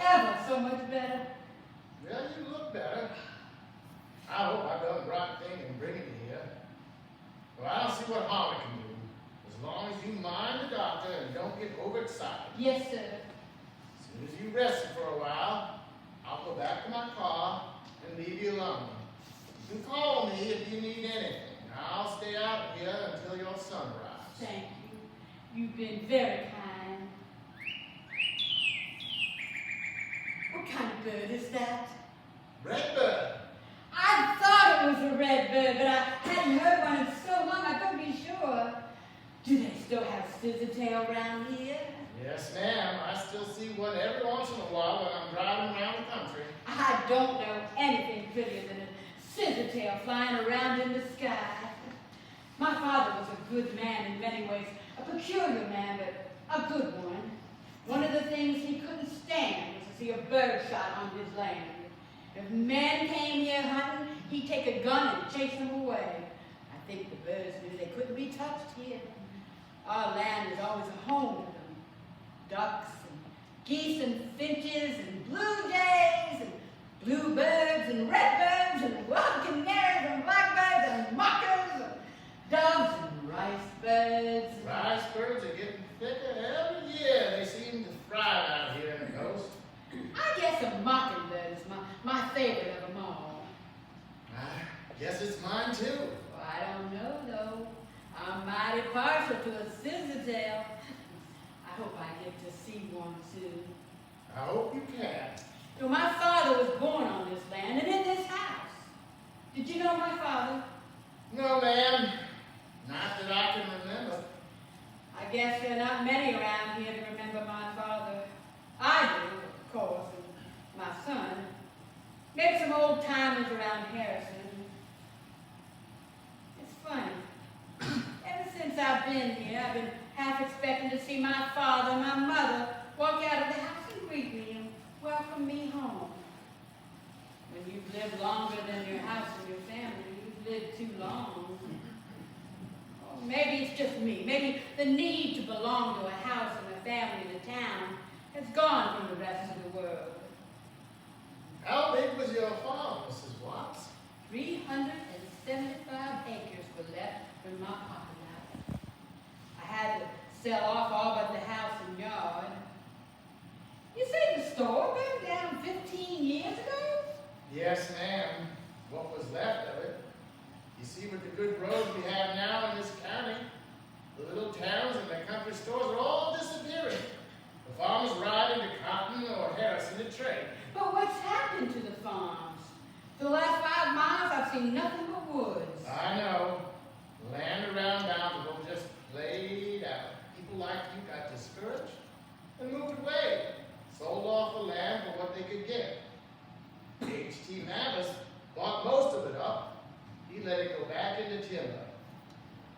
ever so much better. Well, you look better. I hope I done the right thing in bringing you here. Well, I don't see what harm it can do, as long as you mind the doctor and don't get overexcited. Yes, sir. As soon as you rest for a while, I'll go back to my car and leave you alone. You can call me if you need anything. I'll stay out here until your son arrives. Thank you. You've been very kind. What kind of bird is that? Redbird. I thought it was a red bird, but I hadn't heard one in so long I couldn't be sure. Do they still have scissortail around here? Yes, ma'am. I still see one every once in a while when I'm driving around the country. I don't know anything prettier than a scissortail flying around in the sky. My father was a good man in many ways, a peculiar man, but a good one. One of the things he couldn't stand was to see a bird shot on his land. If men came here hunting, he'd take a gun and chase them away. I think the birds knew they couldn't be touched here. Our land was always a home to them. Ducks and geese and finches and blue jays and bluebirds and redbirds and wild canaries and blackbirds and mockers and doves and rice birds. Rice birds are getting thicker every year. They seem to thrive out here in the coast. I guess a mockingbird is my favorite of them all. I guess it's mine too. Well, I don't know though. I'm mighty partial to a scissortail. I hope I get to see one soon. I hope you can. You know, my father was born on this land and in this house. Did you know my father? No, ma'am. Not that I can remember. I guess there are not many around here to remember my father. I do, of course, and my son. Maybe some old timers around Harrison. It's funny. Ever since I've been here, I've been half expecting to see my father and my mother walk out of the house and greet me and welcome me home. When you've lived longer than your house and your family, you've lived too long. Oh, maybe it's just me. Maybe the need to belong to a house and a family and a town has gone from the rest of the world. How big was your farm, Mrs. Watts? 375 acres were left when my papa died. I had to sell off all but the house and yard. You say the store burned down 15 years ago? Yes, ma'am. What was left of it. You see, with the good roads we have now in this county, the little towns and the country stores are all disappearing. The farmers ride into Cotton or Harrison to trade. But what's happened to the farms? For the last 5 miles, I've seen nothing but woods. I know. The land around Bountiful just played out. People like you got discouraged and moved away. Sold off the land for what they could get. H.T. Mavis bought most of it up. He let it go back into timber.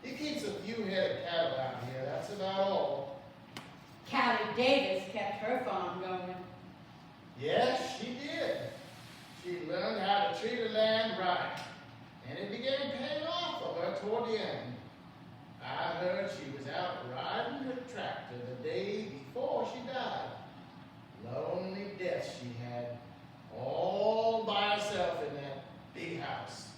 He keeps a few head of cattle out here. That's about all. Callie Davis kept her farm going. Yes, she did. She learned how to treat her land right. And it began paying off for her toward the end. I heard she was out riding her tractor the day before she died. Lonely death she had, all by herself in that big house.